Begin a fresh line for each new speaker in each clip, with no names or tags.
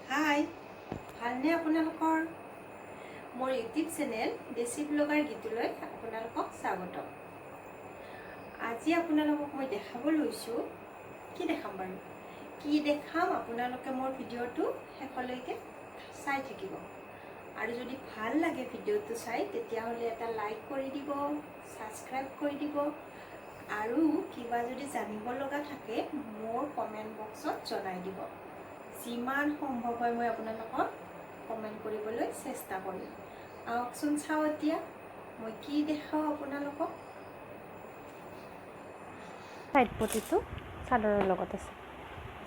হাই, ভালনে আপোনালোকৰ? মোৰ ইউটিউব চেনেল বেছি ব্লগাৰ গীতলৈ আপোনালোকক স্বাগতম। আজি আপোনালোকক মই দেখাব লৈছোঁ, কি দেখাম বাৰু? কি দেখাম আপোনালোকে মোৰ ভিডিঅ'টো শেষলৈকে চাই থাকিব। আৰু যদি ভাল লাগে ভিডিঅ'টো চাই তেতিয়াহ'লে এটা লাইক কৰি দিব, ছাবস্ক্ৰাইব কৰি দিব আৰু কিবা যদি জানিব লগা থাকে মোৰ কমেণ্ট বক্সত জনাই দিব। যিমান সম্ভৱ হয় মই আপোনালোকক কমেণ্ট কৰিবলৈ চেষ্টা কৰিম। আহকচোন চাওঁ এতিয়া মই কি দেখাওঁ আপোনালোকক।
সাইড পতিটো চাদৰৰ লগত আছে,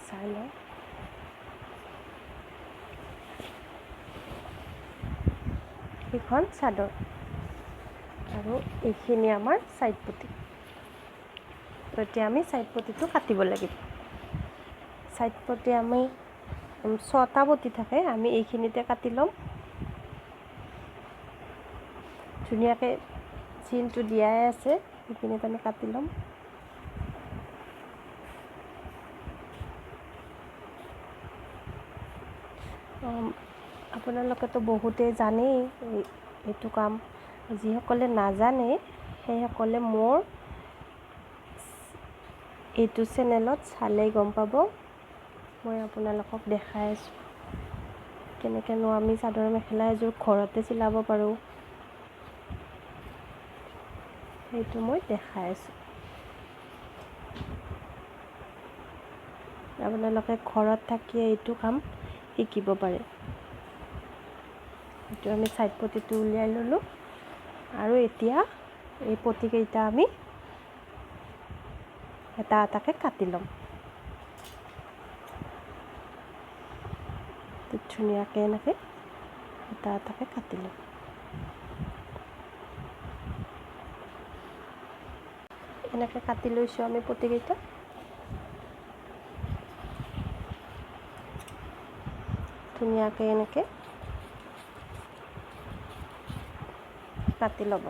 চাই লওঁ। এইখন চাদৰ আৰু এইখিনি আমাৰ সাইড পতি। তো এতিয়া আমি সাইড পতিটো কাটিব লাগিব। সাইড পতি আমি 6টা পতি থাকে, আমি এইখিনিতে কাটি ল'ম। ধুনীয়াকৈ চিনটো দিয়াই আছে, এইখিনিত আমি কাটি ল'ম। আপোনালোকেতো বহুতেই জানেই এইটো কাম। যিসকলে নাজানে সেইসকলে মোৰ এইটো চেনেলত চালেই গম পাব। মই আপোনালোকক দেখাই আছোঁ কেনেকৈনো আমি চাদৰ মেখেলা এযোৰ ঘৰতে চিলাব পাৰোঁ, সেইটো মই দেখাই আছোঁ। আপোনালোকে ঘৰত থাকিয়ে এইটো কাম শিকিব পাৰে। এইটো আমি সাইড পতিটো উলিয়াই ল'লোঁ আৰু এতিয়া এই পতিকেইটা আমি এটা এটাকৈ কাটি ল'ম। ধুনীয়াকৈ এনেকৈ এটা এটাকৈ কাটি ল'ম। এনেকৈ কাটি লৈছোঁ আমি পতিকেইটা। ধুনীয়াকৈ এনেকৈ কাটি ল'ব।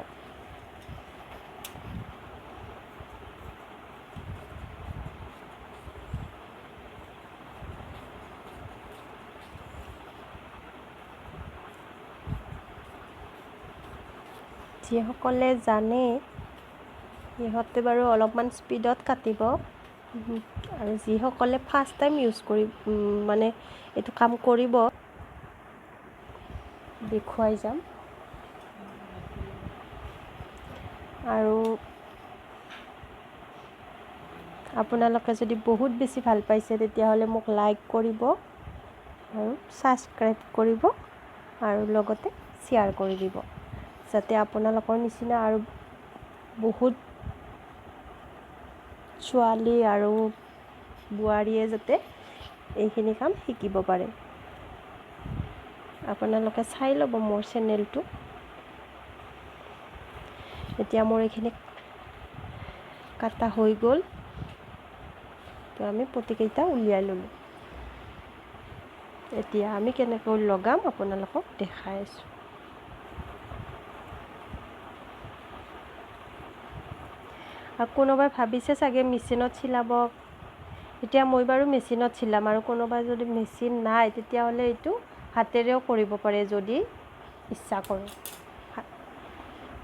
যিসকলে জানে সিহঁতে বাৰু অলপমান স্পীডত কাটিব, আৰু যিসকলে ফাৰ্ষ্ট টাইম মানে এইটো কাম কৰিব, দেখুৱাই যাম। আৰু আপোনালোকে যদি বহুত বেছি ভাল পাইছে তেতিয়াহ'লে মোক লাইক কৰিব আৰু ছাবস্ক্ৰাইব কৰিব আৰু লগতে শ্বেয়াৰ কৰি দিব, যাতে আপোনালোকৰ নিচিনা আৰু বহুত ছোৱালী আৰু বোৱাৰীয়ে যাতে এইখিনি কাম শিকিব পাৰে। আপোনালোকে চাই ল'ব মোৰ চেনেলটো। এতিয়া মোৰ এইখিনি কাটা হৈ গ'ল, তো আমি পতিকেইটা উলিয়াই ল'লোঁ। এতিয়া আমি কেনেকৈ লগাম আপোনালোকক দেখাই আছোঁ। আৰু কোনোবাই ভাবিছে চাগে মেচিনত চিলাব। এতিয়া মই বাৰু মেচিনত চিলাম, আৰু কোনোবাই যদি মেচিন নাই তেতিয়াহ'লে এইটো হাতেৰেও কৰিব পাৰে যদি ইচ্ছা কৰে।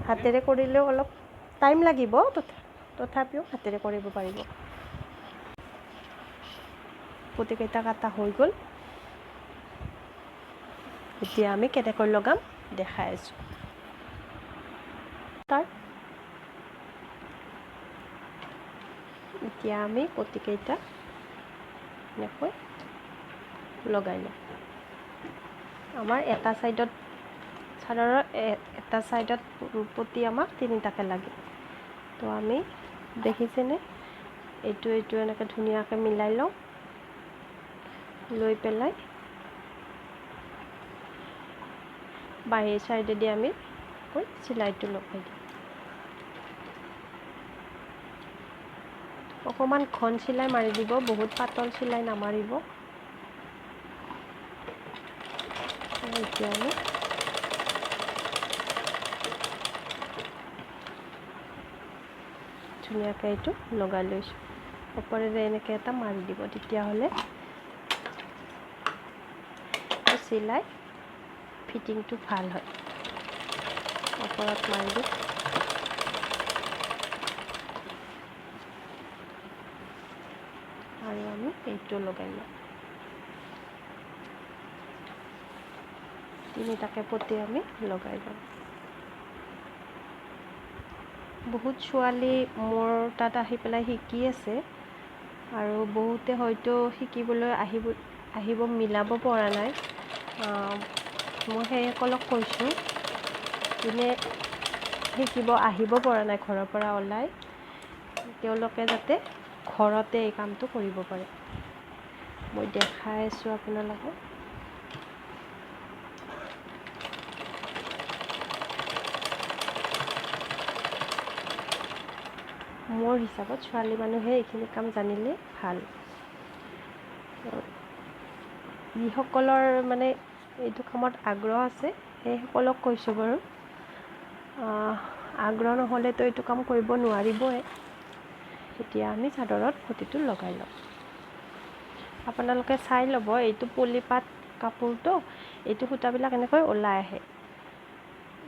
হাতেৰে কৰিলেও অলপ টাইম লাগিব, তথাপিও হাতেৰে কৰিব পাৰিব। পতিকেইটা কাটা হৈ গ'ল, এতিয়া আমি কেনেকৈ লগাম দেখাই আছোঁ। এতিয়া আমি পতিকেইটা এনেকৈ লগাই লওঁ। আমাৰ এটা ছাইডত চাদৰৰ এটা ছাইডত পতি আমাক 3টাকৈ লাগে। তো আমি দেখিছেনে, এইটো এনেকৈ ধুনীয়াকৈ মিলাই লওঁ। লৈ পেলাই বাহিৰ ছাইডেদি আমি চিলাইটো লগাই দিওঁ। অকণমান ঘন চিলাই মাৰি দিব, বহুত পাতল চিলাই নামাৰিব। এতিয়া আমি ধুনীয়াকৈ এইটো লগাই লৈছোঁ। ওপৰেৰে এনেকৈ এটা মাৰি দিব, তেতিয়াহ'লে চিলাই ফিটিংটো ভাল হয়। ওপৰত মাৰি দিওঁ। আৰু আমি এইটো লগাই লওঁ। তিনিটাকে পতি আমি লগাই লওঁ। বহুত ছোৱালী মোৰ তাত আহি পেলাই শিকি আছে আৰু বহুতে হয়তো শিকিবলৈ আহিব মিলাব পৰা নাই। মই সেইসকলক কৈছোঁ, যোনে শিকিব আহিব পৰা নাই ঘৰৰ পৰা ওলাই, তেওঁলোকে যাতে ঘৰতে এই কামটো কৰিব পাৰে। মই দেখাই আছোঁ আপোনালোকক। মোৰ হিচাপত ছোৱালী মানুহে এইখিনি কাম জানিলে ভাল। যিসকলৰ মানে এইটো কামত আগ্ৰহ আছে সেইসকলক কৈছোঁ বাৰু। আগ্ৰহ নহ'লেতো এইটো কাম কৰিব নোৱাৰিবই। এতিয়া আমি চাদৰত পতিটো লগাই লওঁ। আপোনালোকে চাই ল'ব, এইটো পলিপাট কাপোৰটো, এইটো সূতাবিলাক এনেকৈ ওলাই আহে।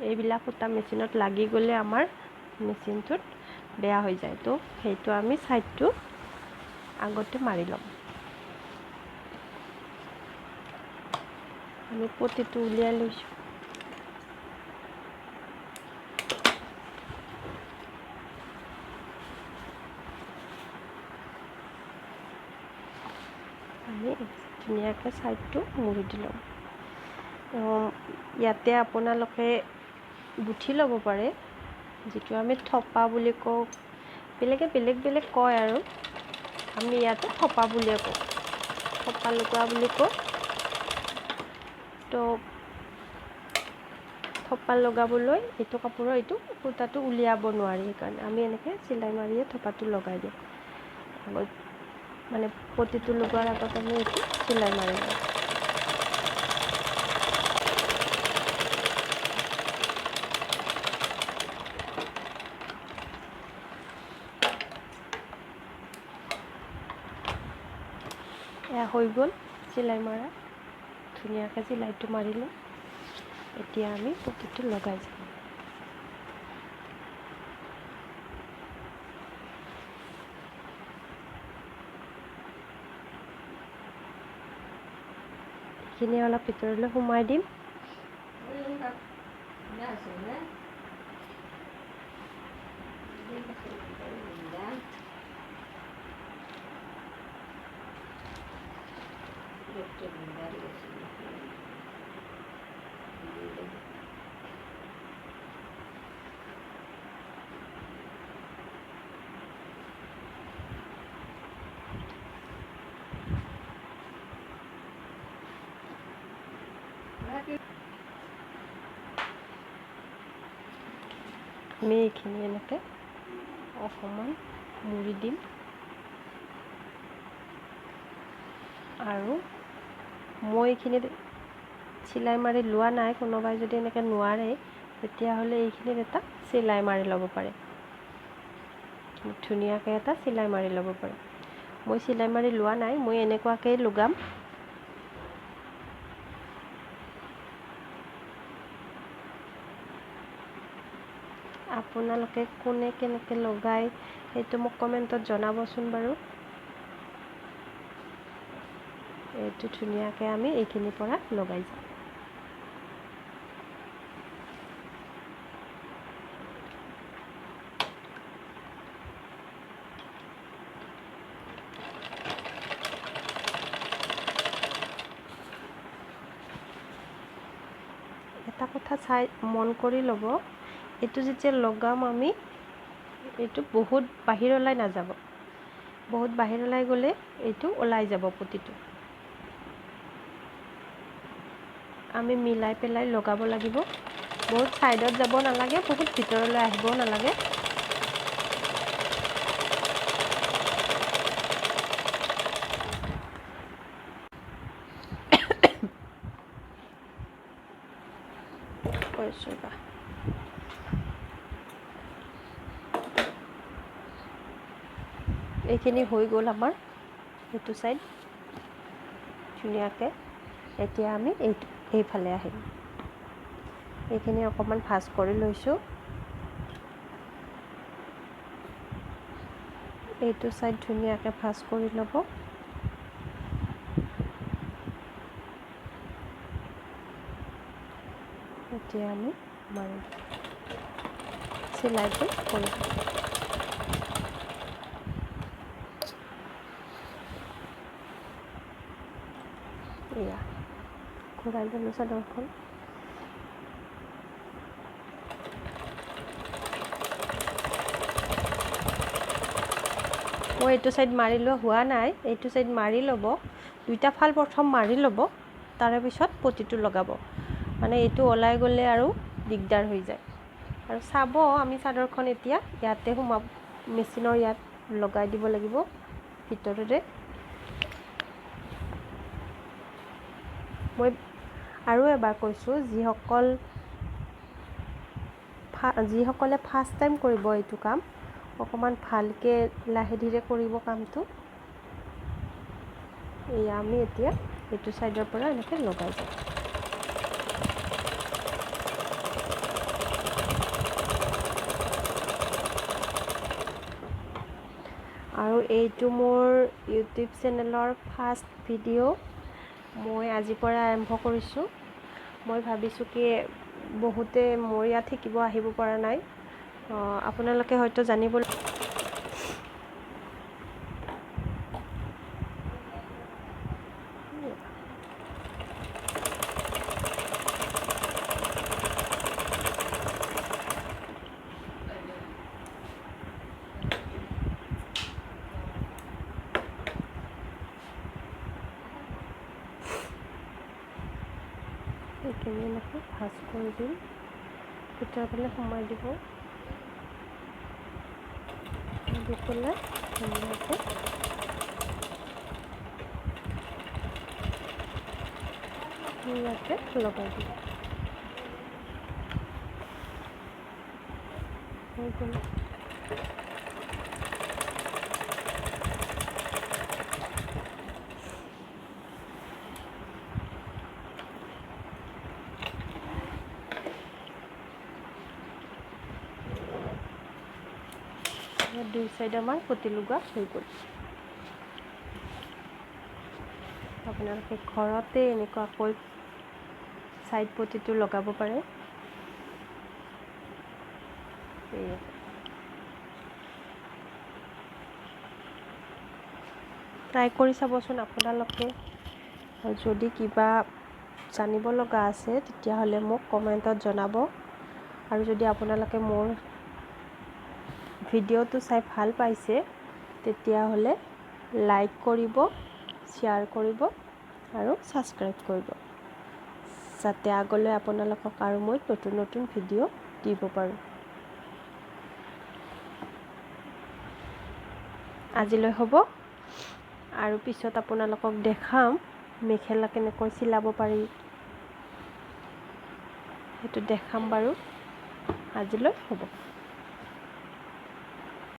এইবিলাক সূতা মেচিনত লাগি গ'লে আমাৰ মেচিনটোত বেয়া হৈ যায়। তো সেইটো আমি ছাইডটো আগতে মাৰি ল'ম। আমি পতিটো উলিয়াই লৈছোঁ। আমি ধুনীয়াকৈ ছাইডটো মুৰি দিলোঁ। ইয়াতে আপোনালোকে গুঠি ল'ব পাৰে, যিটো আমি থপা বুলি কওঁ। বেলেগে বেলেগ কয় আৰু আমি ইয়াতে থপা বুলিয়ে কওঁ, থপা লগোৱা বুলি কওঁ। তো থপা লগাবলৈ এইটো কাপোৰৰ এইটো সূতাটো উলিয়াব নোৱাৰি, সেইকাৰণে আমি এনেকৈ চিলাই মাৰিয়ে থপাটো লগাই দিওঁ। আগত মানে পতিটো লগোৱাৰ আগত আমি এইটো চিলাই মাৰি লওঁ। এয়া হৈ গ'ল চিলাই মৰা। ধুনীয়াকৈ চিলাইটো মাৰিলোঁ। এতিয়া আমি পতিটো লগাই যাম। এইখিনি অলপ ভিতৰলৈ সোমাই দিম। আমি এইখিনি এনেকৈ অকণমান মুৰি দিম। আৰু মই এইখিনিত চিলাই মাৰি লোৱা নাই। কোনোবাই যদি এনেকৈ নোৱাৰে তেতিয়াহ'লে এইখিনিত এটা চিলাই মাৰি ল'ব পাৰে, ধুনীয়াকৈ এটা চিলাই মাৰি ল'ব পাৰে। মই চিলাই মাৰি লোৱা নাই, মই এনেকুৱাকৈ লগাম। আপোনালোকে কোনে কেনেকৈ লগায় সেইটো মোক কমেণ্টত জনাবচোন বাৰু। এইটো ধুনীয়াকৈ আমি এইখিনিৰ পৰা লগাই যাম। এটা কথা মন কৰি ল'ব, এইটো যেতিয়া লগাম আমি, এইটো বহুত বাহিৰলৈ নাযাব। বহুত বাহিৰলৈ গ'লে এইটো ওলাই যাব পতিটো। আমি মিলাই পেলাই লগাব লাগিব। বহুত ছাইডত যাব নালাগে, বহুত ভিতৰলৈ আহিবও নালাগে। এইখিনি হৈ গ'ল আমাৰ এইটো ছাইড ধুনীয়াকৈ। এতিয়া আমি এইফালে আহিম। এইখিনি অকণমান ভাজ কৰি লৈছোঁ। এইটো চাইড ধুনীয়াকৈ ভাজ কৰি ল'ব। এতিয়া আমি মাৰিম, চিলাইটো কৰিম। এয়া ঘূৰাই ল'লোঁ চাদৰখন। মই এইটো চাইড মাৰি লোৱা হোৱা নাই, এইটো চাইড মাৰি ল'ব। দুইটা ফাল প্ৰথম মাৰি ল'ব, তাৰে পিছত পটিটো লগাব। মানে এইটো ওলাই গ'লে আৰু দিগদাৰ হৈ যায়। আৰু চাব আমি চাদৰখন এতিয়া ইয়াতে সোমাব, মেচিনৰ ইয়াত লগাই দিব লাগিব ভিতৰতে। মই আৰু এবাৰ কৈছোঁ, যিসকলে ফাৰ্ষ্ট টাইম কৰিব এইটো কাম, অকণমান ভালকৈ লাহে ধীৰে কৰিব কামটো। এয়া আমি এতিয়া এইটো চাইডৰ পৰা এনেকৈ লগাই যাম। আৰু এইটো মোৰ ইউটিউব চেনেলৰ ফাৰ্ষ্ট ভিডিঅ'। মই আজিৰ পৰা আৰম্ভ কৰিছোঁ। মই ভাবিছোঁ কি বহুতে মোৰ ইয়াত শিকিব আহিব পৰা নাই। আপোনালোকে হয়তো জানিব এইখিনি এনেকৈ ভাজ কৰি দিম, ভিতৰৰ ফালে সোমাই দিব। দি পেলাই ধুনীয়াকৈ ইয়াতে লগাই দিম। হৈ গ'ল। দুই চাইড আমাৰ পতি লগোৱা হৈ গ'ল। আপোনালোকে ঘৰতে এনেকুৱাকৈ চাইড পতিটো লগাব পাৰে। ট্ৰাই কৰি চাবচোন আপোনালোকে। যদি কিবা জানিব লগা আছে তেতিয়াহ'লে মোক কমেণ্টত জনাব। আৰু যদি আপোনালোকে মোৰ ভিডিঅ'টো চাই ভাল পাইছে তেতিয়াহ'লে লাইক কৰিব, শ্বেয়াৰ কৰিব আৰু ছাবস্ক্ৰাইব কৰিব, যাতে আগলৈ আপোনালোকক আৰু মই নতুন নতুন ভিডিঅ' দিব পাৰোঁ। আজিলৈ হ'ব, আৰু পিছত আপোনালোকক দেখাম মেখেলা কেনেকৈ চিলাব পাৰি, সেইটো দেখাম বাৰু। আজিলৈ হ'ব।